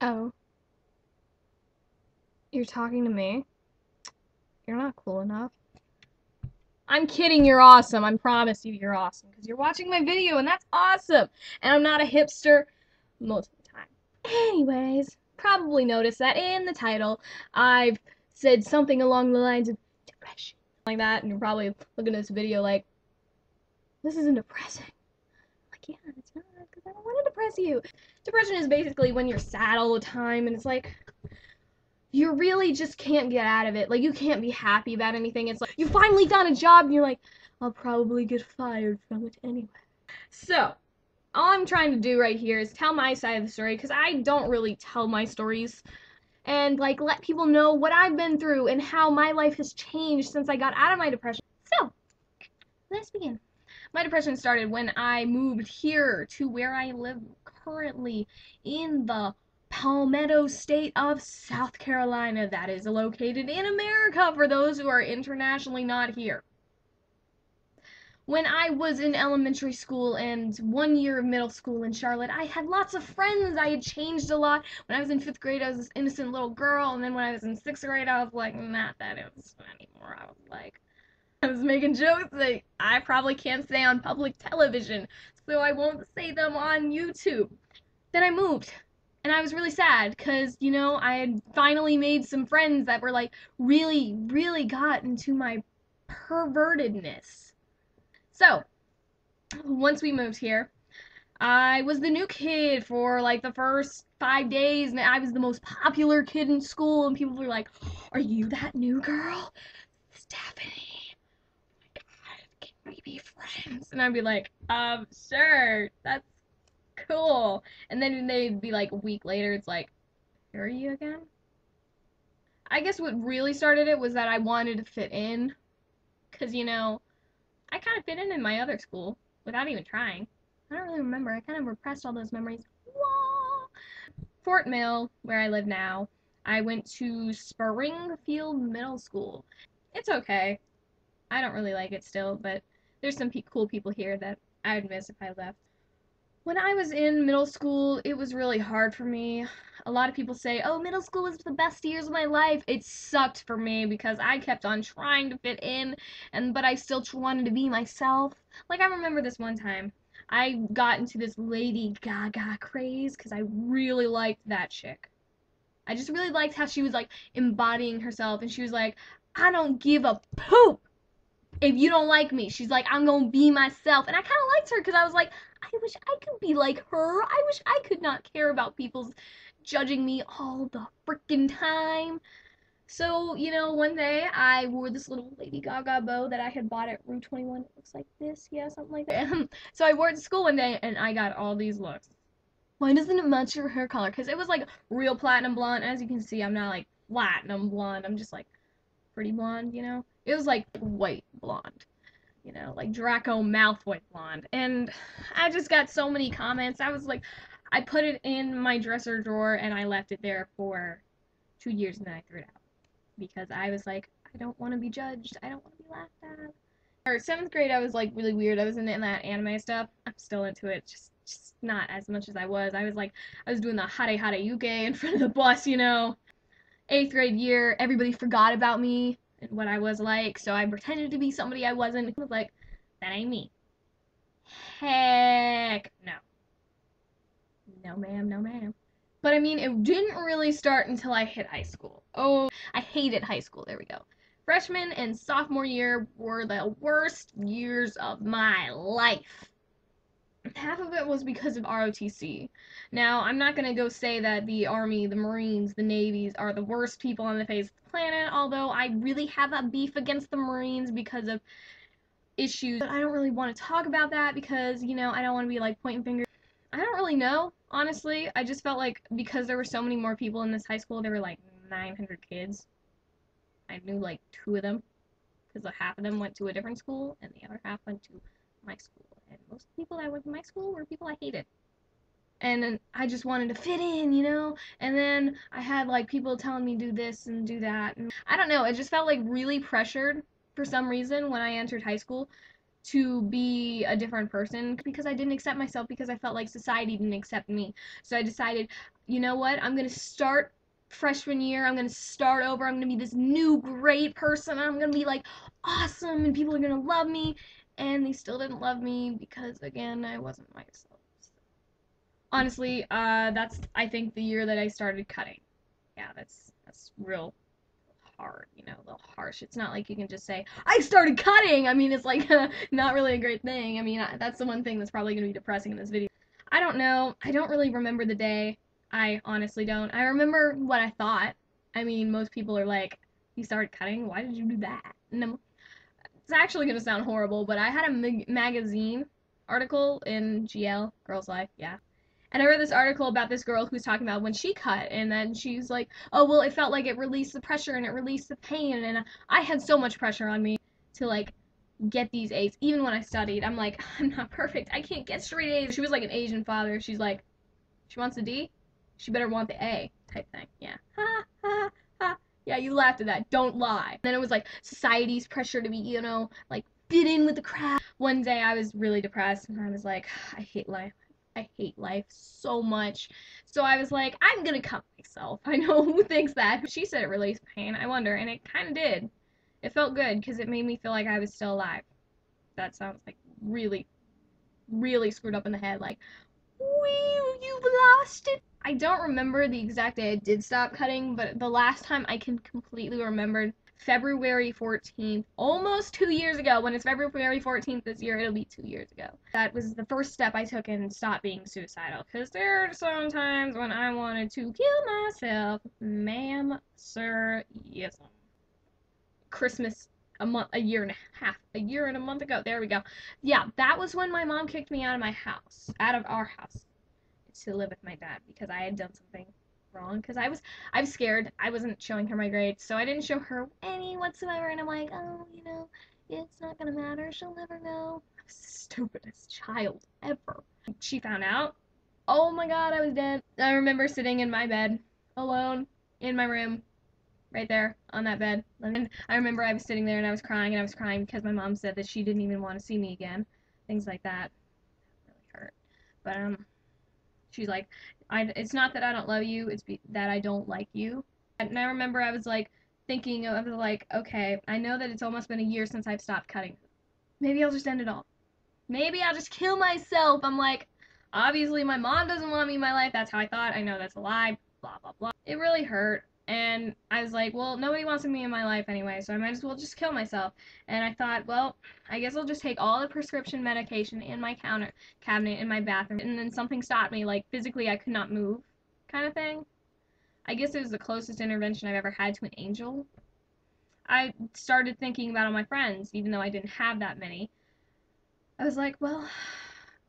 Oh, you're talking to me? You're not cool enough. I'm kidding, you're awesome. I promise you you're awesome because you're watching my video and that's awesome. And I'm not a hipster most of the time. Anyways, probably noticed that in the title I've said something along the lines of depression like that, and you're probably looking at this video like, this isn't depressing. Like, yeah, it's not because I don't want to depress you. Depression is basically when you're sad all the time and it's like, you really just can't get out of it. Like, you can't be happy about anything. It's like, you finally found a job and you're like, I'll probably get fired from it anyway. So, all I'm trying to do right here is tell my side of the story because I don't really tell my stories and, like, let people know what I've been through and how my life has changed since I got out of my depression. So, let's begin. My depression started when I moved here to where I live currently in the Palmetto State of South Carolina, that is located in America for those who are internationally not here. When I was in elementary school and 1 year of middle school in Charlotte, I had lots of friends. I had changed a lot. When I was in 5th grade, I was this innocent little girl, and then when I was in 6th grade, I was like, not that innocent anymore. I was making jokes like I probably can't stay on public television, so I won't say them on YouTube. Then I moved, and I was really sad because, I had finally made some friends that were like really, really got into my pervertedness. So, once we moved here, I was the new kid for like the first 5 days, and I was the most popular kid in school, and people were like, are you that new girl? Stephanie. Can we be friends? And I'd be like, sure, that's cool. And then they'd be like a week later, it's like, who are you again? I guess what really started it was that I wanted to fit in. Because, I kind of fit in my other school without even trying. I don't really remember. I kind of repressed all those memories. Whoa! Fort Mill, where I live now, I went to Springfield Middle School. It's okay. I don't really like it still, but there's some cool people here that I would miss if I left. When I was in middle school, it was really hard for me. A lot of people say, oh, middle school was the best years of my life. It sucked for me because I kept on trying to fit in, but I still wanted to be myself. Like, I remember this one time, I got into this Lady Gaga craze because I really liked that chick. I just really liked how she was, like, embodying herself, and she was like, I don't give a poop if you don't like me. She's like, I'm gonna be myself. And I kind of liked her because I was like, I wish I could be like her. I wish I could not care about people judging me all the freaking time. So, one day I wore this little Lady Gaga bow that I had bought at Rue 21. It looks like this, yeah, something like that. So I wore it to school one day and I got all these looks. Why doesn't it match your hair color? Because it was like real platinum blonde. As you can see, I'm not like platinum blonde. I'm just like pretty blonde, It was like white blonde, like Draco Malfoy blonde. And I just got so many comments. I was like, I put it in my dresser drawer and I left it there for 2 years and then I threw it out because I was like, I don't want to be judged. I don't want to be laughed at. Or 7th grade, I was like really weird. I was into that anime stuff. I'm still into it, just not as much as I was. I was doing the hare hare yuke in front of the bus, 8th grade year, everybody forgot about me and what I was like, so I pretended to be somebody I wasn't. It was like, that ain't me. Heck no. No, ma'am, no, ma'am. But I mean, it didn't really start until I hit high school. Oh, I hated high school. There we go. Freshman and sophomore year were the worst years of my life. Half of it was because of ROTC. Now, I'm not going to go say that the Army, the Marines, the Navies are the worst people on the face of the planet, although I really have a beef against the Marines because of issues. But I don't really want to talk about that because, I don't want to be like pointing fingers. I don't really know, honestly. I just felt like because there were so many more people in this high school, there were like 900 kids. I knew like two of them because half of them went to a different school and the other half went to my school. And most people that went to my school were people I hated. And then I just wanted to fit in, And then I had like people telling me do this and do that, and I don't know. It just felt like really pressured for some reason when I entered high school to be a different person because I didn't accept myself because I felt like society didn't accept me. So I decided, you know what? I'm going to start freshman year. I'm going to start over. I'm going to be this new great person. I'm going to be like awesome and people are going to love me. And they still didn't love me because again, I wasn't myself. Honestly, that's I think the year that I started cutting. Yeah, that's real hard, you know, a little harsh. It's not like you can just say, I started cutting! I mean, it's like not really a great thing. I mean, that's the one thing that's probably going to be depressing in this video. I don't know. I don't really remember the day. I honestly don't. I remember what I thought. I mean, most people are like, you started cutting? Why did you do that? And it's actually going to sound horrible, but I had a magazine article in GL, Girls Life, yeah. And I read this article about this girl who's talking about when she cut, and then she's like, oh, well, it felt like it released the pressure and it released the pain, and I had so much pressure on me to, like, get these A's. Even when I studied, I'm like, I'm not perfect. I can't get straight A's. She was like an Asian father. She's like, she wants a D? She better want the A type thing. Yeah. Ha, ha, ha. Yeah, you laughed at that. Don't lie. Then it was like society's pressure to be, you know, like, fit in with the crowd. One day I was really depressed, and I was like, I hate life. I hate life so much. So I was like, I'm gonna cut myself. I know who thinks that. She said it released pain. I wonder, and it kind of did. It felt good because it made me feel like I was still alive. That sounds like really, really screwed up in the head. Like, wee, you've lost it. I don't remember the exact day I did stop cutting, but the last time I can completely remember, February 14th, almost 2 years ago. When it's February 14th this year, it'll be 2 years ago. That was the first step I took in stop being suicidal, because there are some times when I wanted to kill myself. Ma'am, sir, yes. Christmas a year and a half, a year and a month ago. There we go. Yeah, that was when my mom kicked me out of my house, out of our house, to live with my dad because I had done something wrong. Because I was scared. I wasn't showing her my grades, so I didn't show her any whatsoever. And I'm like, oh, you know, it's not gonna matter. She'll never know. I was the stupidest child ever. She found out. Oh my God, I was dead. I remember sitting in my bed alone in my room, right there on that bed. And I remember I was sitting there and I was crying because my mom said that she didn't even want to see me again. Things like that. Really hurt. But she's like, it's not that I don't love you, it's that I don't like you. And I remember I was like thinking, I was like, okay, I know that it's almost been a year since I've stopped cutting. Maybe I'll just end it all. Maybe I'll just kill myself. I'm like, obviously my mom doesn't want me in my life. That's how I thought. I know that's a lie. Blah, blah, blah. It really hurt. And I was like, well, nobody wants me in my life anyway, so I might as well just kill myself. And I thought, well, I guess I'll just take all the prescription medication in my cabinet in my bathroom. And then something stopped me, like physically I could not move, kind of thing. I guess it was the closest intervention I've ever had to an angel. I started thinking about all my friends, even though I didn't have that many. I was like, well,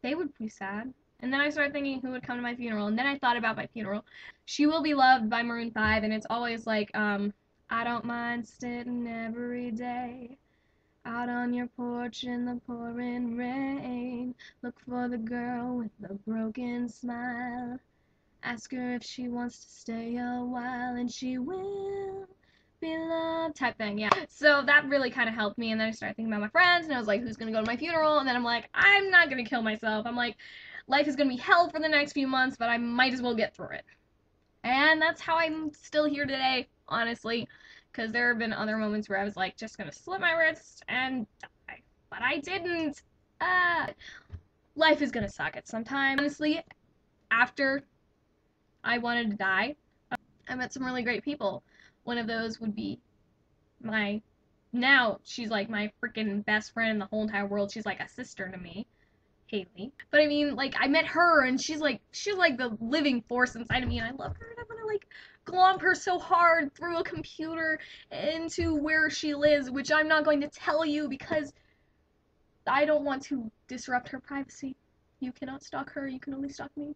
they would be sad. And then I started thinking who would come to my funeral. And then I thought about my funeral. She Will Be Loved by Maroon 5. And it's always like, I don't mind sitting every day out on your porch in the pouring rain. Look for the girl with the broken smile. Ask her if she wants to stay a while. And she will be loved type thing, yeah. So that really kind of helped me, and then I started thinking about my friends, and I was like, who's gonna go to my funeral? And then I'm like, I'm not gonna kill myself. I'm like, life is gonna be hell for the next few months, but I might as well get through it. And that's how I'm still here today, honestly, because there have been other moments where I was like, just gonna slit my wrist and die, but I didn't. Life is gonna suck at some time. Honestly, after I wanted to die, I met some really great people. One of those would be now she's like my freaking best friend in the whole entire world. She's like a sister to me, Haley. But I mean, like, I met her and she's like the living force inside of me, and I love her, and I'm gonna like glomp her so hard through a computer into where she lives, which I'm not going to tell you because I don't want to disrupt her privacy. You cannot stalk her, you can only stalk me.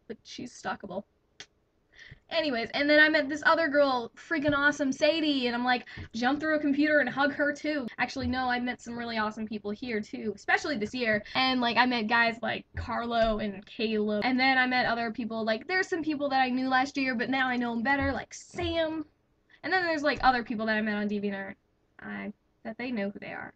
But she's stalkable. Anyways, and then I met this other girl, freaking awesome, Sadie, and I'm like, jump through a computer and hug her too. Actually, no, I met some really awesome people here too, especially this year. And like, I met guys like Carlo and Caleb, and then I met other people, like, there's some people that I knew last year, but now I know them better, like Sam. And then there's like other people that I met on DeviantArt, that they know who they are.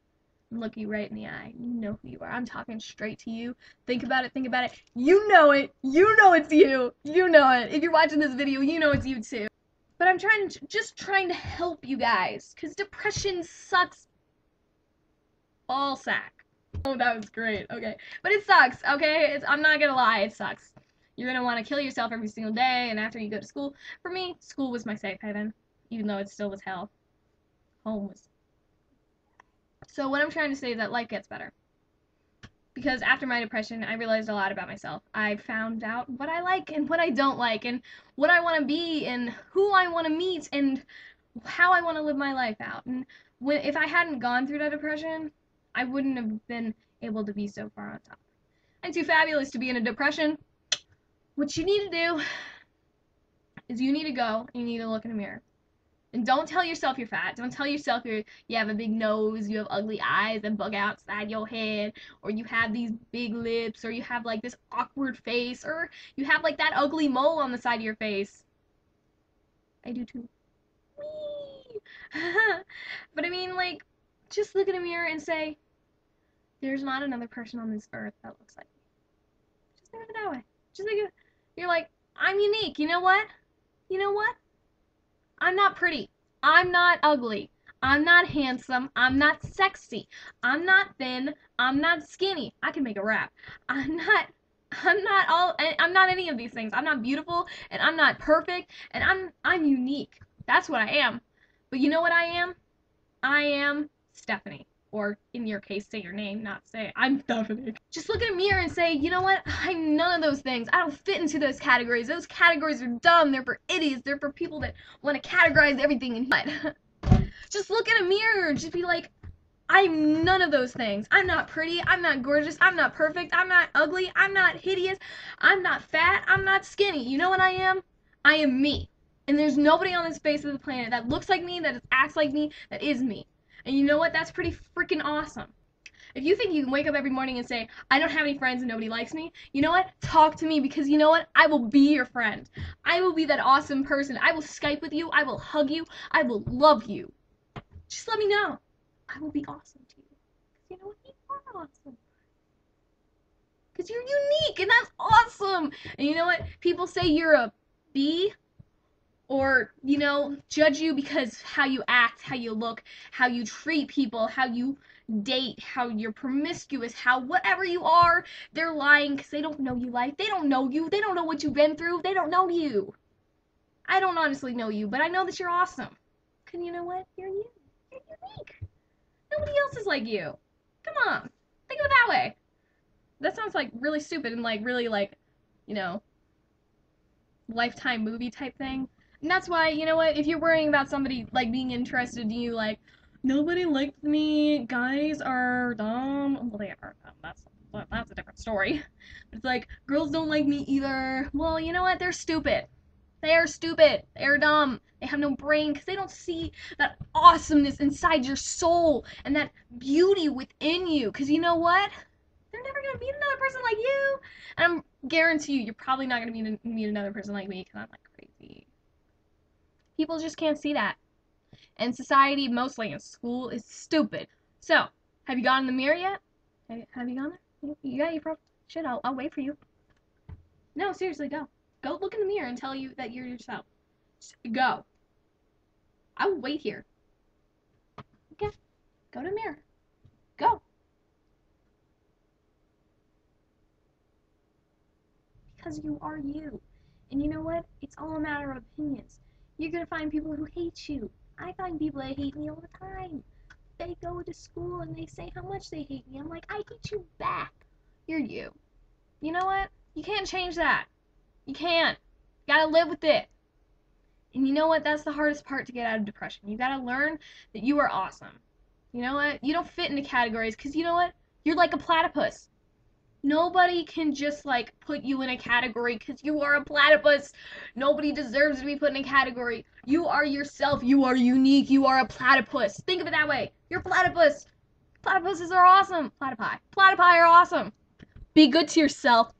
look you right in the eye. You know who you are. I'm talking straight to you. Think about it, think about it. You know it. You know it's you. You know it. If you're watching this video, you know it's you too. But I'm just trying to help you guys, because depression sucks ball sack. Oh, that was great. Okay. But it sucks, okay? I'm not gonna lie, it sucks. You're gonna want to kill yourself every single day, and after you go to school. For me, school was my safe haven, even though it still was hell. Home was. So what I'm trying to say is that life gets better. Because after my depression, I realized a lot about myself. I found out what I like and what I don't like, and what I want to be, and who I want to meet, and how I want to live my life out. And if I hadn't gone through that depression, I wouldn't have been able to be so far on top. I'm too fabulous to be in a depression. What you need to do is you need to go and you need to look in a mirror. And don't tell yourself you're fat. Don't tell yourself you have a big nose, you have ugly eyes that bug outside your head, or you have these big lips, or you have like this awkward face, or you have like that ugly mole on the side of your face. I do too. Whee! But I mean, like, just look in a mirror and say, there's not another person on this earth that looks like me. Just think of it that way. Just think of it. You're like, I'm unique. You know what? You know what? I'm not pretty. I'm not ugly. I'm not handsome. I'm not sexy. I'm not thin. I'm not skinny. I can make a rap. I'm not any of these things. I'm not beautiful, and I'm not perfect, and I'm unique. That's what I am. But you know what I am? I am Stephanie. Or in your case, say your name, not say I'm Stephanie. Just look in a mirror and say, you know what? I'm none of those things. I don't fit into those categories. Those categories are dumb. They're for idiots. They're for people that want to categorize everything in what. Just look in a mirror. Just be like, I'm none of those things. I'm not pretty. I'm not gorgeous. I'm not perfect. I'm not ugly. I'm not hideous. I'm not fat. I'm not skinny. You know what I am? I am me. And there's nobody on this face of the planet that looks like me, that acts like me, that is me. And you know what? That's pretty freaking awesome. If you think you can wake up every morning and say, I don't have any friends and nobody likes me, you know what? Talk to me, because you know what? I will be your friend. I will be that awesome person. I will Skype with you. I will hug you. I will love you. Just let me know. I will be awesome to you. Because you know what? You are awesome. Because you're unique, and that's awesome. And you know what? People say you're a B, or, you know, judge you because how you act, how you look, how you treat people, how you date, how you're promiscuous, how whatever you are, they're lying because they don't know you like. They don't know you. They don't know what you've been through. They don't know you. I don't honestly know you, but I know that you're awesome. And you know what? You're you. You're unique. Nobody else is like you. Come on. Think of it that way. That sounds like really stupid and like really like, you know, Lifetime movie type thing. And that's why, you know what, if you're worrying about somebody, like, being interested in you, like, nobody liked me, guys are dumb. Well, they are dumb. That's a different story. But it's like, girls don't like me either. Well, you know what? They're stupid. They are stupid. They are dumb. They have no brain because they don't see that awesomeness inside your soul and that beauty within you. Because you know what? They're never going to meet another person like you. And I guarantee you, you're probably not going to meet another person like me because I'm like crazy. People just can't see that. And society, mostly in school, is stupid. So, have you gone in the mirror yet? Have you gone there? You got your pro. Shit, I'll wait for you. No, seriously, go. Go look in the mirror and tell you that you're yourself. Just go. I will wait here. Okay. Go to the mirror. Go. Because you are you. And you know what? It's all a matter of opinions. You're going to find people who hate you. I find people that hate me all the time. They go to school and they say how much they hate me. I'm like, I hate you back. You're you. You know what? You can't change that. You can't. You gotta live with it. And you know what? That's the hardest part to get out of depression. You gotta learn that you are awesome. You know what? You don't fit into categories because you know what? You're like a platypus. Nobody can just, like, put you in a category because you are a platypus. Nobody deserves to be put in a category. You are yourself. You are unique. You are a platypus. Think of it that way. You're a platypus. Platypuses are awesome. Platypi. Platypi are awesome. Be good to yourself.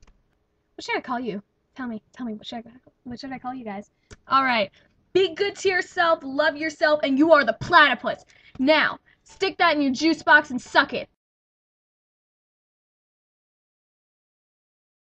What should I call you? Tell me. What should I call you guys? All right. Be good to yourself. Love yourself. And you are the platypus. Now, Stick that in your juice box and suck it.